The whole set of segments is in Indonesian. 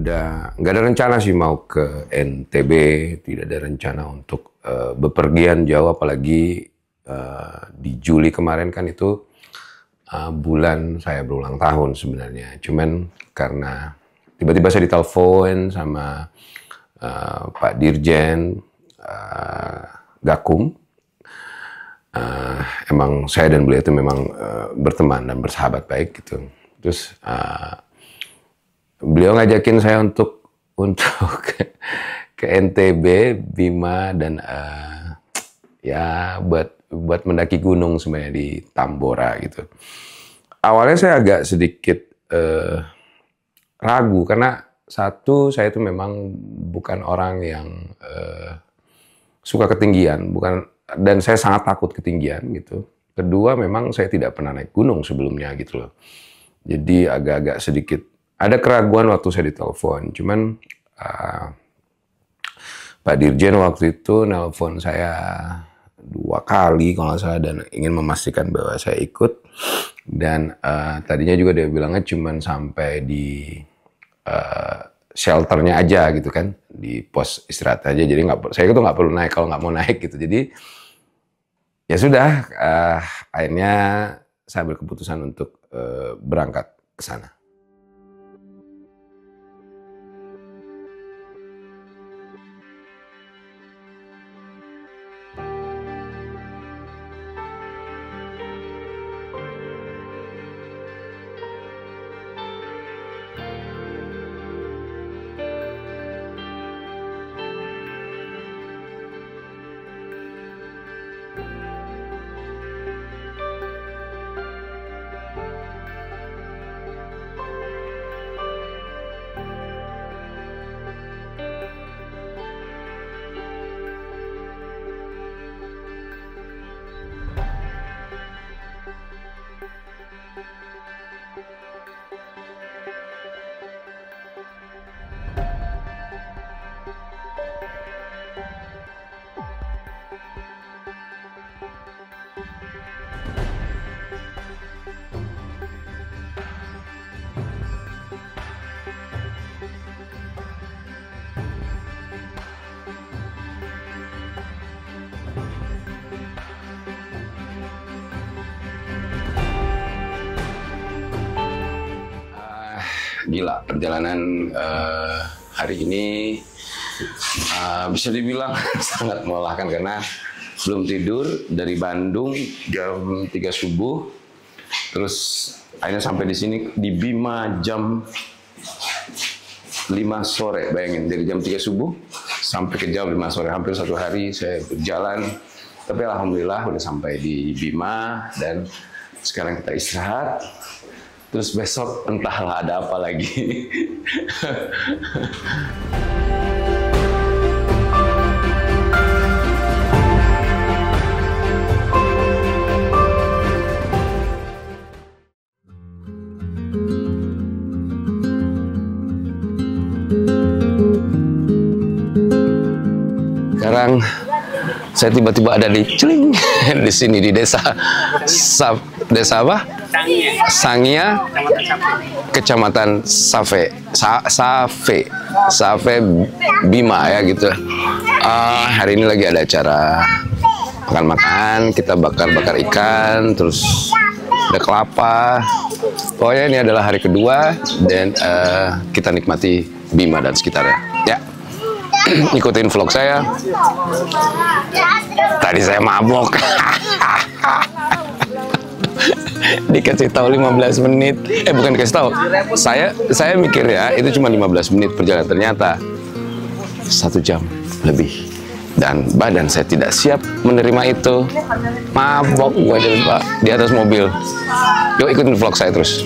nggak ada rencana sih mau ke NTB, tidak ada rencana untuk bepergian jauh, apalagi di Juli kemarin kan itu bulan saya berulang tahun sebenarnya. Cuman karena tiba-tiba saya ditelepon sama Pak Dirjen Gakum. Emang saya dan beliau itu memang berteman dan bersahabat baik gitu. Terus beliau ngajakin saya untuk ke NTB, Bima, dan ya buat mendaki gunung sebenarnya di Tambora gitu. Awalnya saya agak sedikit ragu karena satu, saya itu memang bukan orang yang suka ketinggian, dan saya sangat takut ketinggian gitu. Kedua, memang saya tidak pernah naik gunung sebelumnya gitu loh. Jadi agak-agak sedikit ada keraguan waktu saya ditelepon. Cuman Pak Dirjen waktu itu nelpon saya 2 kali kalau nggak salah dan ingin memastikan bahwa saya ikut. Dan tadinya juga dia bilangnya cuman sampai di shelternya aja gitu kan, di pos istirahat aja. Jadi saya itu nggak perlu naik kalau nggak mau naik gitu. Jadi ya sudah, akhirnya saya berkeputusan untuk berangkat ke sana. Gila, perjalanan hari ini bisa dibilang sangat melelahkan karena belum tidur dari Bandung jam 3 subuh, terus akhirnya sampai di sini di Bima jam 5 sore. Bayangin, dari jam 3 subuh sampai ke jam 5 sore, hampir 1 hari saya berjalan. Tapi alhamdulillah udah sampai di Bima dan sekarang kita istirahat. Terus besok entahlah ada apa lagi. Sekarang saya tiba-tiba ada di Celing di sini di desa apa? Sangia, Kecamatan Save Bima ya gitu. Hari ini lagi ada acara makan-makan, kita bakar-bakar ikan, terus ada kelapa. Pokoknya ini adalah hari kedua dan kita nikmati Bima dan sekitarnya. Ya, ikutin vlog saya. Tadi saya mabok. Dikasih tahu 15 menit. Bukan dikasih tahu. Saya mikir ya itu cuma 15 menit perjalanan, ternyata 1 jam lebih. Dan badan saya tidak siap menerima itu. Mabok gue di atas mobil. Yuk ikutin vlog saya terus.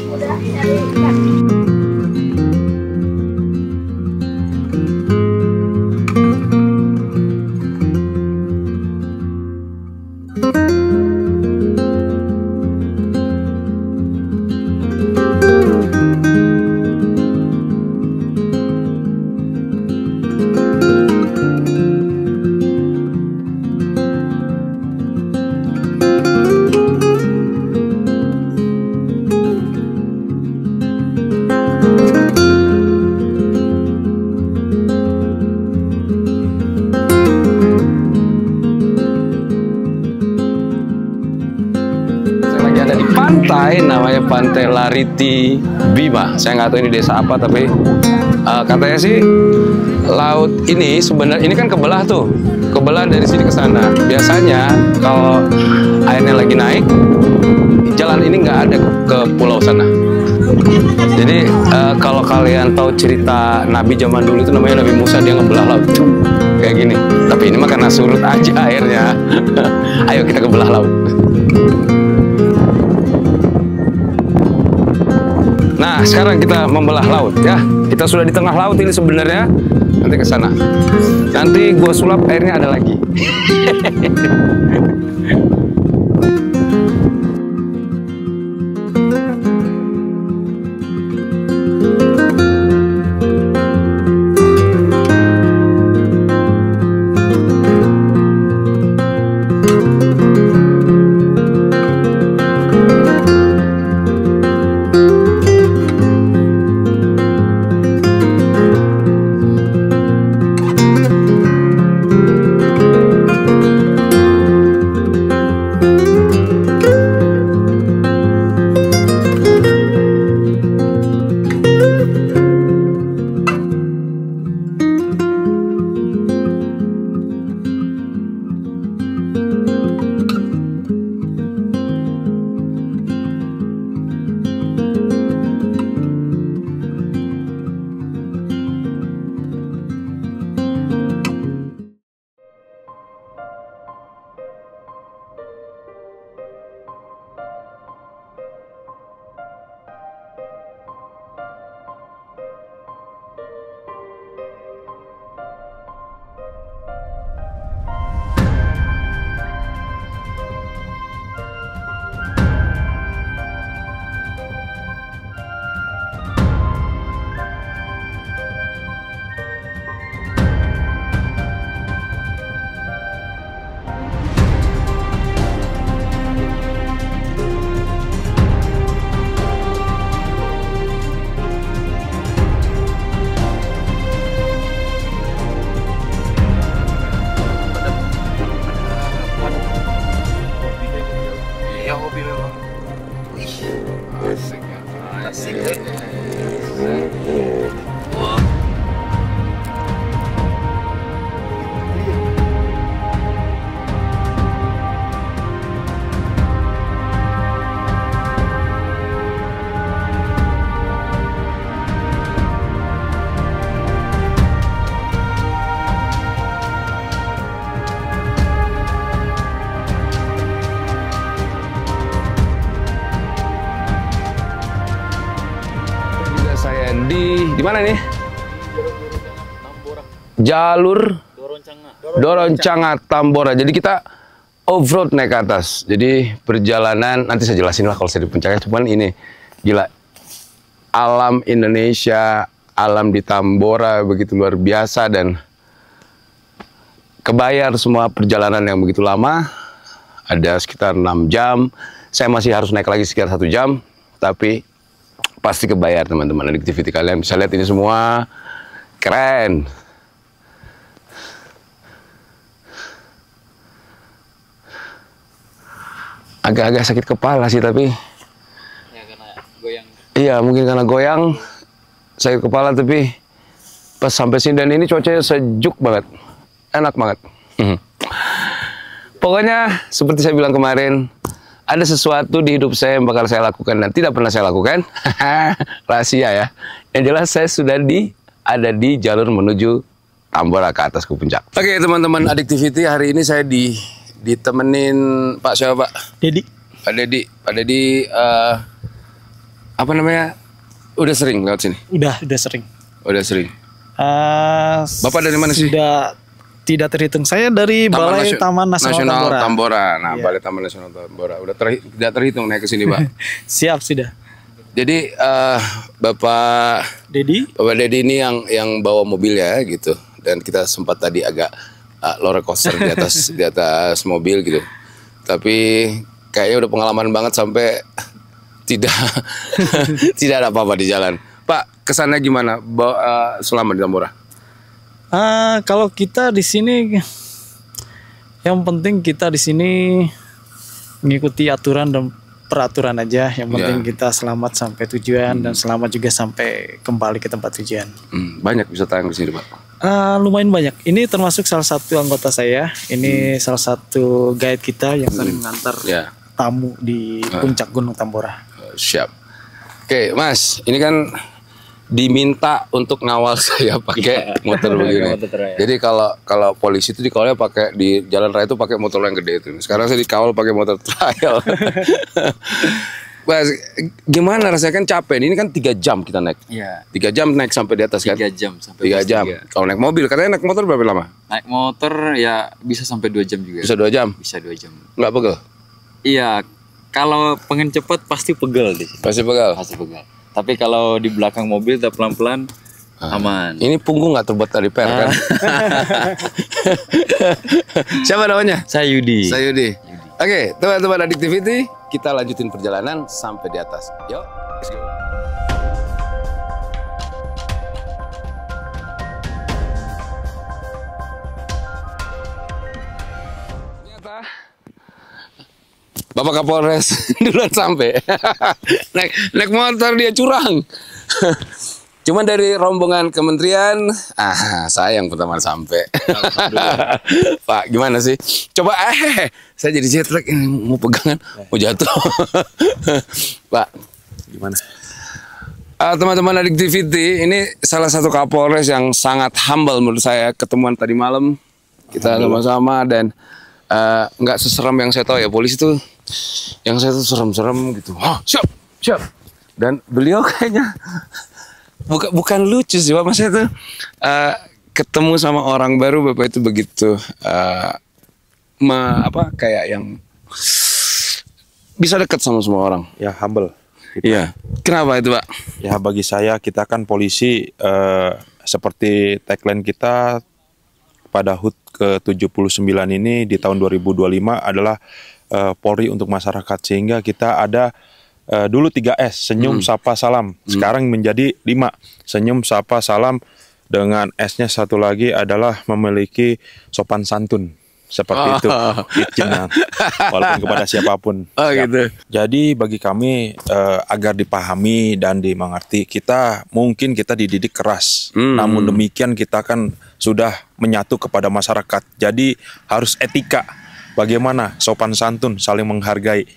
pantai namanya Pantai Lariti Bima. Saya nggak tahu ini desa apa, tapi katanya sih laut ini sebenarnya ini kan kebelah tuh, kebelah dari sini ke sana. Biasanya kalau airnya lagi naik, jalan ini nggak ada ke pulau sana. Jadi kalau kalian tahu cerita Nabi zaman dulu itu namanya Nabi Musa, dia ngebelah laut kayak gini. Tapi ini mah karena surut aja airnya. Ayo kita ke belah laut. Nah, sekarang kita membelah laut ya. Kita sudah di tengah laut ini sebenarnya. Nanti ke sana. Nanti gua sulap airnya ada lagi. Di mana nih? Jalur Doroncanga Tambora. Jadi kita off-road naik ke atas. Jadi perjalanan nanti saya jelasin lah kalau saya di puncaknya. Cuman ini gila, alam Indonesia, alam di Tambora begitu luar biasa dan kebayar semua perjalanan yang begitu lama. Ada sekitar 6 jam. Saya masih harus naik lagi sekitar 1 jam, tapi pasti kebayar teman-teman. Activity kalian bisa lihat ini semua keren. Agak-agak sakit kepala sih tapi. Ya karena goyang. Iya mungkin karena goyang sakit kepala, tapi pas sampai sini dan ini cuacanya sejuk banget, enak banget. Pokoknya seperti saya bilang kemarin, ada sesuatu di hidup saya yang bakal saya lakukan dan tidak pernah saya lakukan. Rahasia ya. Yang jelas saya sudah ada di jalur menuju Tambora ke atas ke puncak. Oke teman-teman Adiktivity, hari ini saya ditemenin Pak siapa Pak? Dedi. Pak Dedi. Pak Dedi apa namanya? Udah sering lewat sini? Udah sering. Udah sering. Bapak dari mana sih? Sudah tidak terhitung. Saya dari Balai Taman Nasional Tambora. Nah, iya. Balai Taman Nasional Tambora. Udah tidak terhitung naik ke sini, Pak. Siap, sudah. Jadi Bapak Dedi ini yang bawa mobil ya gitu. Dan kita sempat tadi agak roller coaster di atas mobil gitu. Tapi kayaknya udah pengalaman banget sampai tidak ada apa-apa di jalan. Pak, kesannya gimana selama di Tambora? Kalau kita di sini, yang penting kita di sini mengikuti aturan dan peraturan aja. Yang penting Ya. kita selamat sampai tujuan dan selamat juga sampai kembali ke tempat tujuan. Banyak wisatawan ke sini, Pak. Lumayan banyak. Ini termasuk salah satu anggota saya. Ini salah satu guide kita yang sering mengantar Ya. tamu di puncak Gunung Tambora. Siap. Oke, Mas, ini kan diminta untuk ngawal saya pakai motor begini. motor trial. Jadi kalau polisi itu dikawalnya pakai di jalan raya itu pakai motor yang gede itu. Sekarang saya dikawal pakai motor trial. Mas, gimana rasanya kan capek? Ini kan 3 jam kita naik. Iya, 3 jam naik sampai di atas kan? 3 jam sampai 3 jam jam. 3. Kalau naik mobil, katanya naik motor berapa lama? Naik motor ya bisa sampai 2 jam juga. Bisa 2 jam? Bisa 2 jam. Nggak pegel? Iya, kalau pengen cepet pasti pegel deh. Pasti pegel? Pasti pegel. Tapi kalau di belakang mobil udah pelan-pelan aman. Ini punggung nggak terbuat dari per kan? Siapa namanya? Saya Yudi. Sayudi. Oke, teman-teman Addictivity, kita lanjutin perjalanan sampai di atas. Yuk, let's go. Ternyata Bapak Kapolres duluan sampai. naik motor dia curang. Cuman dari rombongan kementerian, saya yang pertama sampai. Pak, gimana sih? Coba, saya jadi jet lag ini mau pegangan, mau jatuh. Pak, gimana? Teman-teman Addictivity, ini salah satu Kapolres yang sangat humble menurut saya. Ketemuan tadi malam, kita sama-sama dan nggak seseram yang saya tahu ya. Polisi tuh, yang saya tuh serem-serem gitu. Siap, siap. Dan beliau kayaknya bukan lucu sih, Pak. Maksudnya tuh ketemu sama orang baru, Bapak itu begitu kayak yang bisa dekat sama semua orang. Ya, humble. Iya. Kenapa itu, Pak? Ya, bagi saya kita kan polisi, seperti tagline kita pada HUT ke-79 ini di tahun 2025 adalah Polri untuk masyarakat, sehingga kita ada dulu 3S, senyum, sapa, salam. Sekarang menjadi 5, senyum, sapa, salam. Dengan S-nya satu lagi adalah memiliki sopan santun. Seperti itu, izinnya, walaupun kepada siapapun. Gitu. Jadi bagi kami, agar dipahami dan dimengerti, mungkin kita dididik keras. Namun demikian kita kan sudah menyatu kepada masyarakat. Jadi harus etika, bagaimana sopan santun, saling menghargai.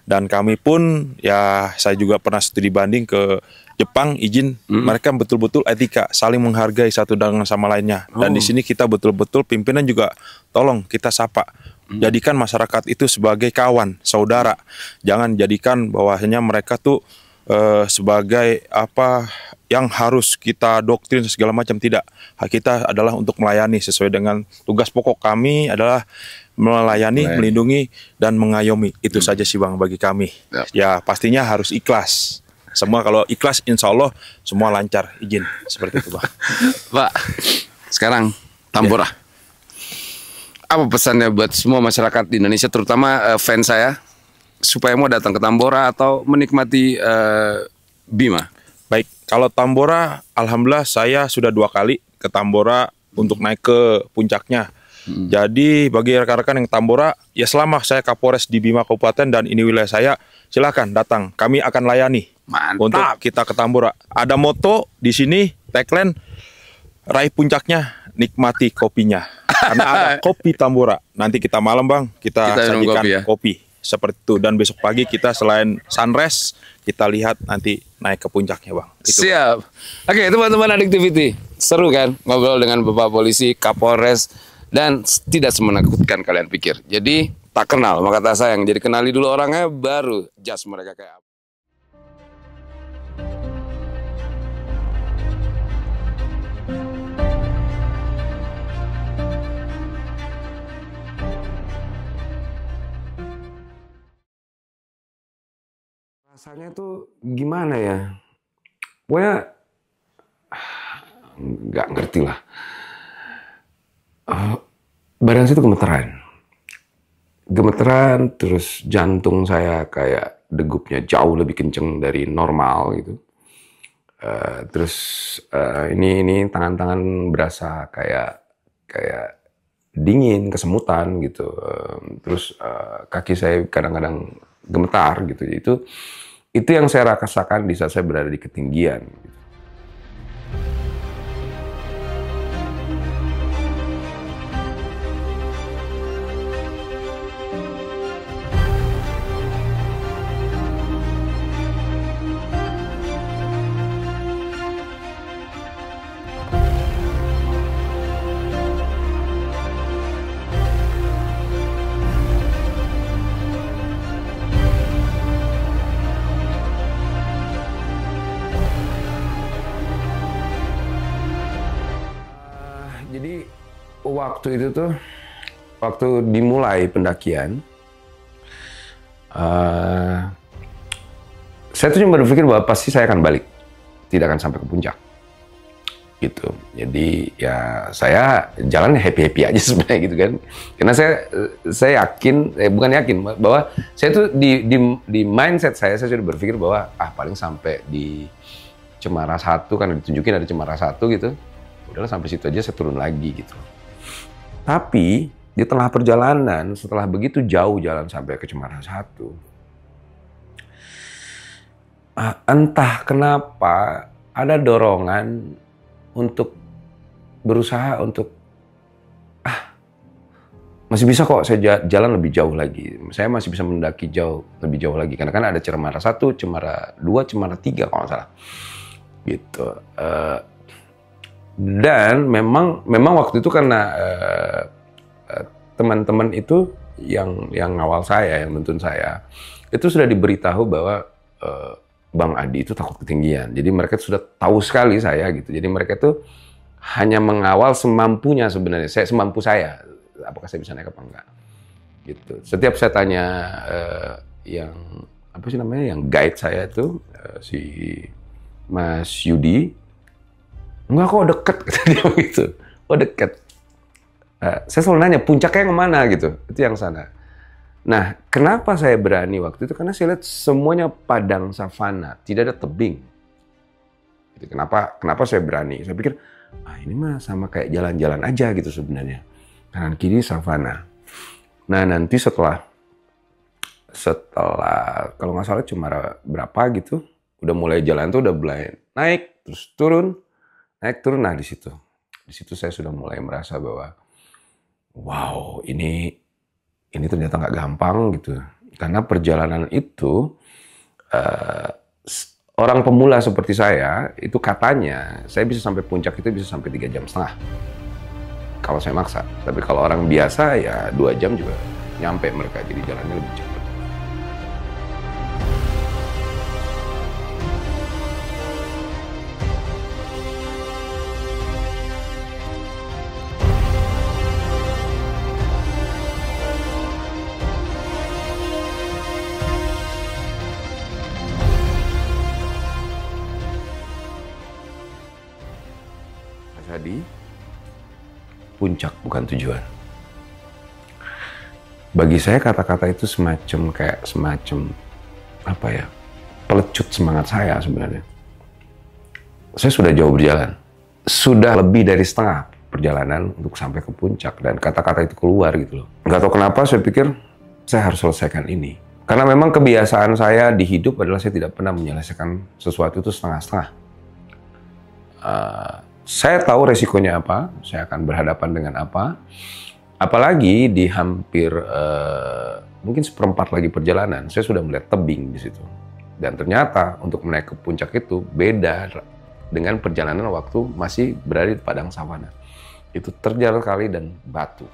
Dan kami pun, ya saya juga pernah studi banding ke Jepang, izin, mereka betul-betul etika, saling menghargai satu dengan sama lainnya. Dan di sini kita betul-betul pimpinan juga tolong kita sapa. Jadikan masyarakat itu sebagai kawan, saudara. Jangan jadikan bahwasanya mereka tuh sebagai apa yang harus kita doktrin segala macam, tidak. Hak kita adalah untuk melayani sesuai dengan tugas pokok kami adalah melayani, melindungi, dan mengayomi. Itu saja sih Bang bagi kami. Ya pastinya harus ikhlas. Semua kalau ikhlas insya Allah semua lancar, izin. Seperti itu Bang. Pak, sekarang Tambora. Apa pesannya buat semua masyarakat di Indonesia, terutama fans saya, supaya mau datang ke Tambora atau menikmati Bima? Baik, kalau Tambora, alhamdulillah saya sudah 2 kali ke Tambora untuk naik ke puncaknya. Jadi bagi rekan-rekan yang Tambora, ya selama saya Kapolres di Bima Kabupaten dan ini wilayah saya, silakan datang. Kami akan layani. Mantap. Untuk kita ke Tambora. Ada moto di sini, tagline, raih puncaknya, nikmati kopinya. Karena ada kopi Tambora. Nanti kita malam Bang, kita minum sajikan kopi ya? Seperti itu. Dan besok pagi kita selain sunrise, kita lihat nanti naik ke puncaknya Bang. Itu. Siap. Oke, teman-teman Addictivity, seru kan ngobrol dengan Bapak Polisi, Kapolres, dan tidak semenakutkan kalian pikir. Jadi tak kenal maka tak sayang. Jadi kenali dulu orangnya, baru judge mereka kayak apa. Rasanya tuh gimana ya? Pokoknya nggak ngerti lah. Badan saya tuh gemeteran, terus jantung saya kayak degupnya jauh lebih kenceng dari normal gitu. Terus ini tangan-tangan berasa kayak dingin, kesemutan gitu. Terus kaki saya kadang-kadang gemetar gitu. Itu yang saya rasakan di saat saya berada di ketinggian. Jadi waktu itu tuh, waktu dimulai pendakian, saya tuh cuma berpikir bahwa pasti saya akan balik, tidak akan sampai ke puncak, gitu. Jadi ya saya jalan happy aja sebenarnya gitu kan, karena saya yakin, bukan yakin, bahwa saya tuh di mindset saya sudah berpikir bahwa paling sampai di Cemara 1, kan ditunjukin ada Cemara 1 gitu. Udahlah sampai situ aja, saya turun lagi gitu. Tapi di tengah perjalanan, setelah begitu jauh jalan sampai ke Cemara 1, entah kenapa ada dorongan untuk berusaha untuk masih bisa kok saya jalan lebih jauh lagi. Saya masih bisa mendaki lebih jauh lagi. Karena kan ada Cemara 1, Cemara 2, Cemara 3 kalau nggak salah. Gitu. Dan memang waktu itu karena teman-teman itu yang ngawal saya, yang nuntun saya, itu sudah diberitahu bahwa Bang Adi itu takut ketinggian. Jadi mereka sudah tahu sekali saya gitu. Jadi mereka itu hanya mengawal semampunya sebenarnya. Semampu saya, apakah saya bisa naik apa enggak. Gitu. Setiap saya tanya yang apa sih namanya, yang guide saya itu si Mas Yudi, enggak kok deket, kata dia begitu. Oh deket. Saya selalu nanya, puncaknya yang mana gitu. Itu yang sana. Nah, kenapa saya berani waktu itu? Karena saya lihat semuanya padang savana, tidak ada tebing. Gitu. Kenapa saya berani? Saya pikir, ini mah sama kayak jalan-jalan aja gitu sebenarnya. Kanan kiri savana. Nah, nanti setelah kalau nggak salah Cemara berapa gitu, udah mulai jalan tuh udah mulai naik, terus turun. Naik turun, nah di situ saya sudah mulai merasa bahwa wow, ini ternyata nggak gampang gitu, karena perjalanan itu orang pemula seperti saya itu katanya saya bisa sampai puncak itu bisa sampai 3,5 jam kalau saya maksa, tapi kalau orang biasa ya 2 jam juga nyampe mereka, jadi jalannya lebih cepat. Jadi puncak bukan tujuan. Bagi saya kata-kata itu semacam apa ya, pelecut semangat saya sebenarnya. Saya sudah jauh berjalan, sudah lebih dari setengah perjalanan untuk sampai ke puncak, dan kata-kata itu keluar gitu loh. Nggak tahu kenapa saya pikir saya harus selesaikan ini. Karena memang kebiasaan saya di hidup adalah saya tidak pernah menyelesaikan sesuatu itu setengah-setengah. Saya tahu resikonya apa, saya akan berhadapan dengan apa. Apalagi di hampir mungkin 1/4 lagi perjalanan, saya sudah melihat tebing di situ. Dan ternyata untuk naik ke puncak itu beda dengan perjalanan waktu masih berada di padang savana. Itu terjal kali dan batu.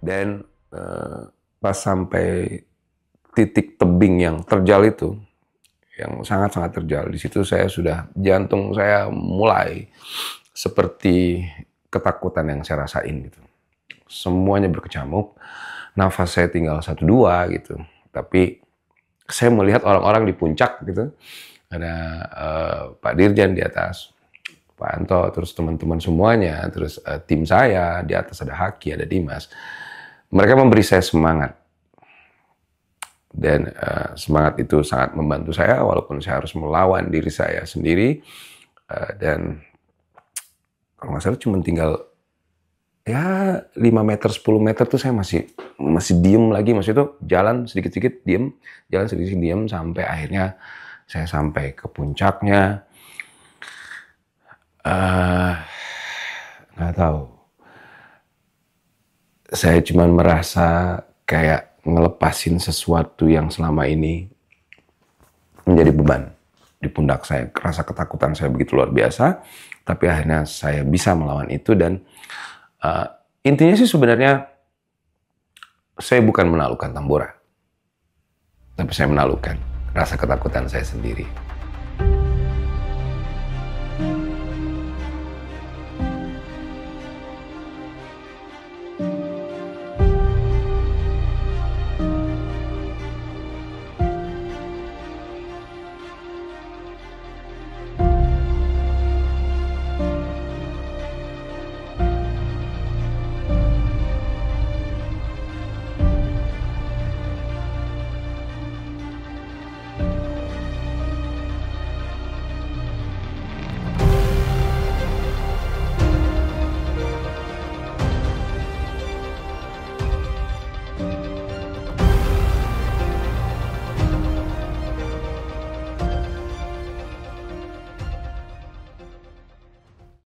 Dan pas sampai titik tebing yang terjal itu, yang sangat-sangat terjal, di situ saya sudah, jantung saya mulai seperti ketakutan yang saya rasain gitu. Semuanya berkecamuk, nafas saya tinggal 1-2 gitu. Tapi saya melihat orang-orang di puncak gitu, ada Pak Dirjen di atas, Pak Anto, terus teman-teman semuanya, terus tim saya di atas, ada Haki, ada Dimas. Mereka memberi saya semangat. Dan semangat itu sangat membantu saya, walaupun saya harus melawan diri saya sendiri. Dan kalau nggak salah cuma tinggal ya 5 meter, 10 meter tuh saya masih diem lagi. Maksudnya itu jalan sedikit-sedikit diem, jalan sedikit-sedikit diem, sampai akhirnya saya sampai ke puncaknya. Nggak tahu. Saya cuma merasa kayak ngelepasin sesuatu yang selama ini menjadi beban di pundak saya. Rasa ketakutan saya begitu luar biasa, tapi akhirnya saya bisa melawan itu. Dan intinya sih sebenarnya saya bukan menaklukkan Tambora, tapi saya menaklukkan rasa ketakutan saya sendiri.